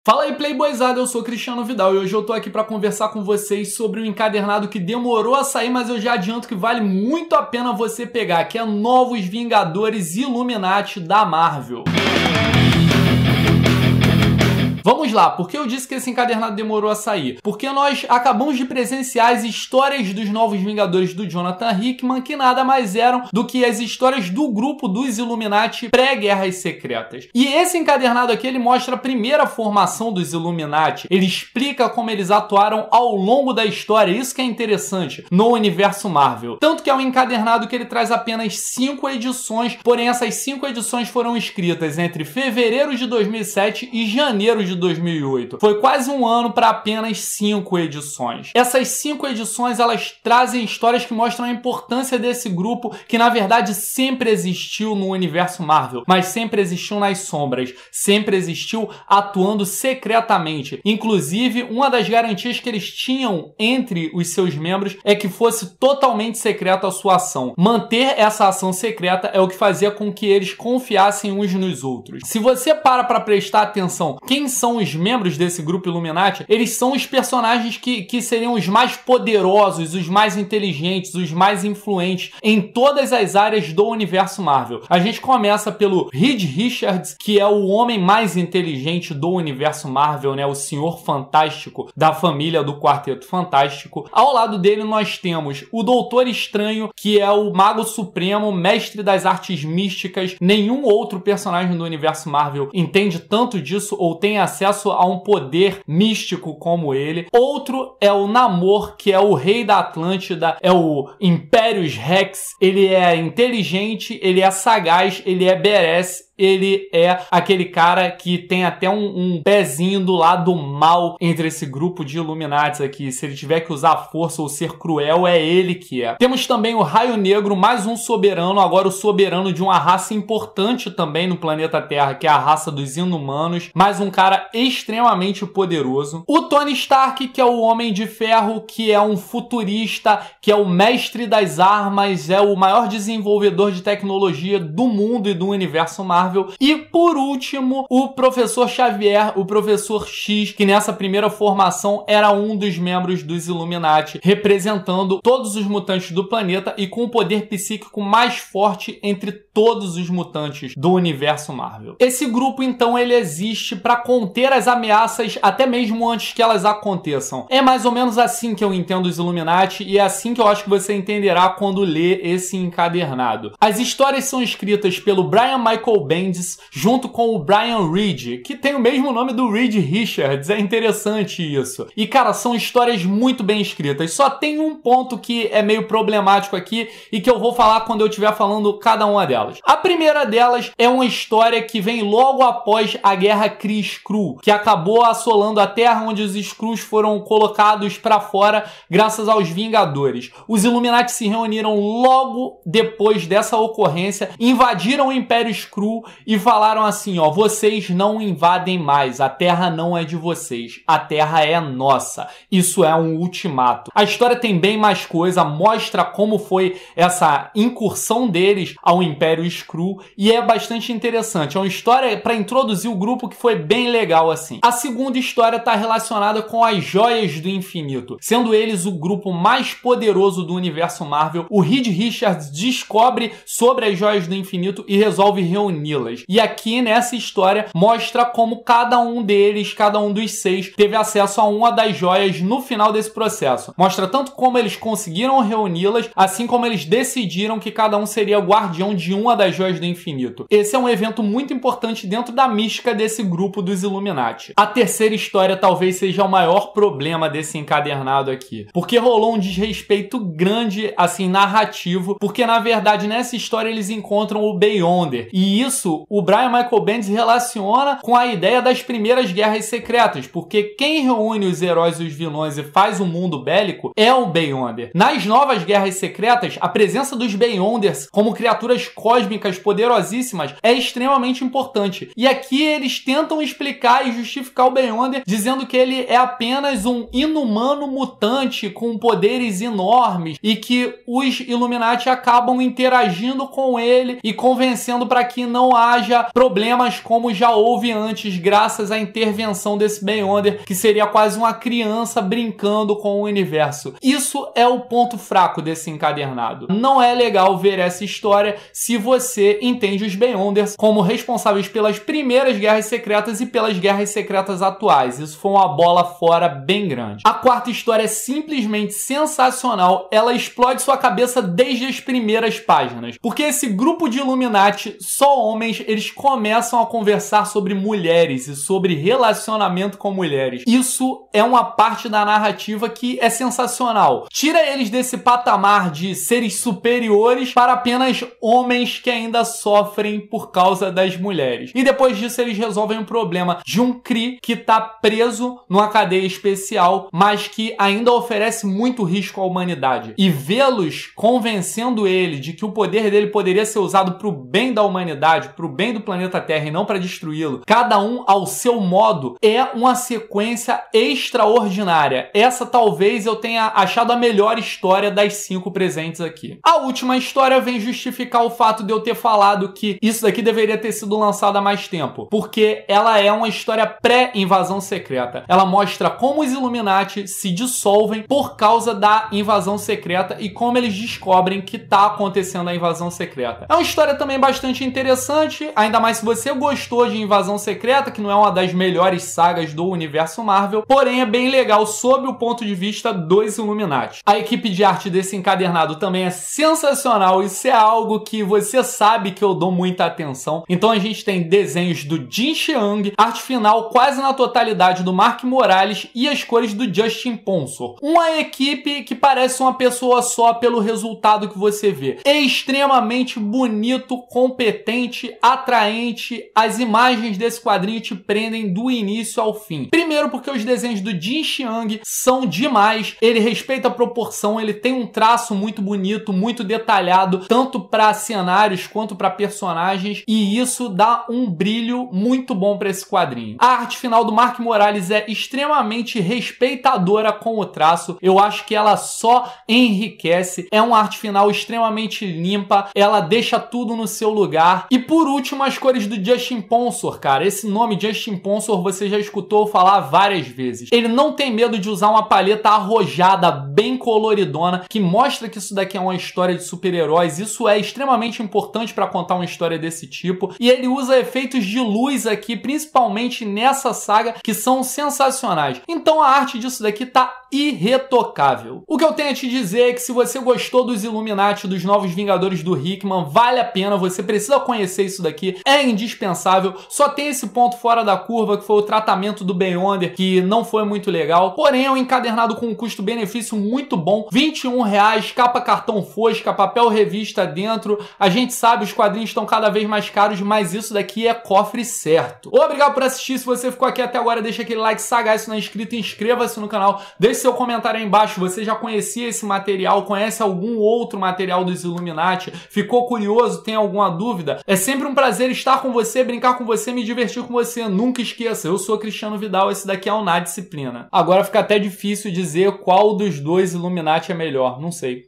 Fala aí, Playboyzada, eu sou Cristiano Vidal e hoje eu tô aqui pra conversar com vocês sobre um encadernado que demorou a sair, mas eu já adianto que vale muito a pena você pegar, que é Novos Vingadores Illuminati da Marvel. Vamos lá, por que eu disse que esse encadernado demorou a sair? Porque nós acabamos de presenciar as histórias dos Novos Vingadores do Jonathan Hickman, que nada mais eram do que as histórias do grupo dos Illuminati pré-Guerras Secretas. E esse encadernado aqui, ele mostra a primeira formação dos Illuminati, ele explica como eles atuaram ao longo da história, isso que é interessante, no universo Marvel. Tanto que é um encadernado que ele traz apenas 5 edições, porém essas 5 edições foram escritas entre fevereiro de 2007 e janeiro de 2008. Foi quase um ano para apenas 5 edições. Essas 5 edições, elas trazem histórias que mostram a importância desse grupo, que na verdade sempre existiu no universo Marvel, mas sempre existiu nas sombras, sempre existiu atuando secretamente. Inclusive, uma das garantias que eles tinham entre os seus membros é que fosse totalmente secreta a sua ação. Manter essa ação secreta é o que fazia com que eles confiassem uns nos outros. Se você para prestar atenção, quem são os membros desse grupo Illuminati? Eles são os personagens que seriam os mais poderosos, os mais inteligentes, os mais influentes em todas as áreas do universo Marvel. A gente começa pelo Reed Richards, que é o homem mais inteligente do universo Marvel, né? O Senhor Fantástico da família do Quarteto Fantástico. Ao lado dele nós temos o Doutor Estranho, que é o Mago Supremo, mestre das artes místicas. Nenhum outro personagem do universo Marvel entende tanto disso ou tem acesso a um poder místico como ele. Outro é o Namor, que é o rei da Atlântida, é o Imperius Rex. Ele é inteligente, ele é sagaz, ele é badass. Ele é aquele cara que tem até um pezinho do lado mal entre esse grupo de Illuminati aqui. Se ele tiver que usar a força ou ser cruel, é ele que é. Temos também o Raio Negro, mais um soberano, agora o soberano de uma raça importante também no planeta Terra, que é a raça dos Inumanos. Mais um cara extremamente poderoso. O Tony Stark, que é o Homem de Ferro, que é um futurista, que é o mestre das armas, é o maior desenvolvedor de tecnologia do mundo e do universo Marvel. E por último, o Professor Xavier, o Professor X, que nessa primeira formação era um dos membros dos Illuminati, representando todos os mutantes do planeta e com o poder psíquico mais forte entre todos os mutantes do universo Marvel. Esse grupo, então, ele existe para conter as ameaças até mesmo antes que elas aconteçam. É mais ou menos assim que eu entendo os Illuminati e é assim que eu acho que você entenderá quando ler esse encadernado. As histórias são escritas pelo Brian Michael Bendis junto com o Brian Reed, que tem o mesmo nome do Reed Richards. É interessante isso. E, cara, são histórias muito bem escritas. Só tem um ponto que é meio problemático aqui e que eu vou falar quando eu estiver falando cada uma delas. A primeira delas é uma história que vem logo após a Guerra Kree-Skrull, que acabou assolando a Terra, onde os Skrulls foram colocados pra fora graças aos Vingadores. Os Illuminati se reuniram logo depois dessa ocorrência, invadiram o Império Skrull e falaram assim, ó, vocês não invadem mais, a Terra não é de vocês, a Terra é nossa. Isso é um ultimato. A história tem bem mais coisa, mostra como foi essa incursão deles ao Império Skrull e é bastante interessante. É uma história para introduzir o grupo que foi bem legal assim. A segunda história está relacionada com as Joias do Infinito. Sendo eles o grupo mais poderoso do universo Marvel, o Reed Richards descobre sobre as Joias do Infinito e resolve reuni-las. E aqui nessa história mostra como cada um deles, cada um dos 6, teve acesso a uma das joias no final desse processo. Mostra tanto como eles conseguiram reuni-las, assim como eles decidiram que cada um seria o guardião de uma das Joias do Infinito. Esse é um evento muito importante dentro da mística desse grupo dos Illuminati. A terceira história talvez seja o maior problema desse encadernado aqui, porque rolou um desrespeito grande, assim, narrativo, porque na verdade nessa história eles encontram o Beyonder, e isso o Brian Michael Bendis relaciona com a ideia das primeiras guerras secretas, porque quem reúne os heróis e os vilões e faz o mundo bélico é o Beyonder. Nas novas guerras secretas, a presença dos Beyonders como criaturas cósmicas poderosíssimas é extremamente importante. E aqui eles tentam explicar e justificar o Beyonder dizendo que ele é apenas um inumano mutante com poderes enormes e que os Illuminati acabam interagindo com ele e convencendo para que não não haja problemas como já houve antes, graças à intervenção desse Beyonder, que seria quase uma criança brincando com o universo. Isso é o ponto fraco desse encadernado. Não é legal ver essa história se você entende os Beyonders como responsáveis pelas primeiras guerras secretas e pelas guerras secretas atuais. Isso foi uma bola fora bem grande. A quarta história é simplesmente sensacional. Ela explode sua cabeça desde as primeiras páginas. Porque esse grupo de Illuminati, só homens, eles começam a conversar sobre mulheres e sobre relacionamento com mulheres. Isso é uma parte da narrativa que é sensacional. Tira eles desse patamar de seres superiores para apenas homens que ainda sofrem por causa das mulheres. E depois disso eles resolvem o problema de um Kree que está preso numa cadeia especial, mas que ainda oferece muito risco à humanidade. E vê-los convencendo ele de que o poder dele poderia ser usado para o bem da humanidade, para o bem do planeta Terra e não para destruí-lo, cada um ao seu modo, é uma sequência extraordinária. Essa talvez eu tenha achado a melhor história das 5 presentes aqui. A última história vem justificar o fato de eu ter falado que isso daqui deveria ter sido lançado há mais tempo, porque ela é uma história pré-invasão secreta. Ela mostra como os Illuminati se dissolvem por causa da invasão secreta e como eles descobrem que está acontecendo a invasão secreta. É uma história também bastante interessante, ainda mais se você gostou de Invasão Secreta, que não é uma das melhores sagas do universo Marvel, porém é bem legal sob o ponto de vista dos Illuminati. A equipe de arte desse encadernado também é sensacional, isso é algo que você sabe que eu dou muita atenção. Então a gente tem desenhos do Jin Cheung, arte final quase na totalidade do Mark Morales e as cores do Justin Ponsor. Uma equipe que parece uma pessoa só pelo resultado que você vê. É extremamente bonito, competente, atraente. As imagens desse quadrinho te prendem do início ao fim. Primeiro porque os desenhos do Jin Cheung são demais. Ele respeita a proporção, ele tem um traço muito bonito, muito detalhado, tanto para cenários quanto para personagens, e isso dá um brilho muito bom para esse quadrinho. A arte final do Mark Morales é extremamente respeitadora com o traço. Eu acho que ela só enriquece. É uma arte final extremamente limpa, ela deixa tudo no seu lugar. E por último, as cores do Justin Ponsor, cara. Esse nome Justin Ponsor você já escutou falar várias vezes. Ele não tem medo de usar uma paleta arrojada, bem coloridona, que mostra que isso daqui é uma história de super-heróis. Isso é extremamente importante para contar uma história desse tipo. E ele usa efeitos de luz aqui, principalmente nessa saga, que são sensacionais. Então a arte disso daqui tá irretocável. O que eu tenho a te dizer é que se você gostou dos Illuminati, dos Novos Vingadores do Hickman, vale a pena, você precisa conhecer isso daqui, é indispensável. Só tem esse ponto fora da curva, que foi o tratamento do Beyonder, que não foi muito legal, porém é um encadernado com um custo-benefício muito bom, R$21, capa cartão fosca, papel revista dentro. A gente sabe, os quadrinhos estão cada vez mais caros, mas isso daqui é cofre certo. Obrigado por assistir, se você ficou aqui até agora, deixa aquele like sagaz se não é inscrito, inscreva-se no canal, deixe seu comentário aí embaixo, você já conhecia esse material, conhece algum outro material dos Illuminati, ficou curioso, tem alguma dúvida? É sempre um prazer estar com você, brincar com você, me divertir com você, nunca esqueça, eu sou Cristiano Vidal, esse daqui é o Na Disciplina. Agora fica até difícil dizer qual dos dois Illuminati é melhor, não sei.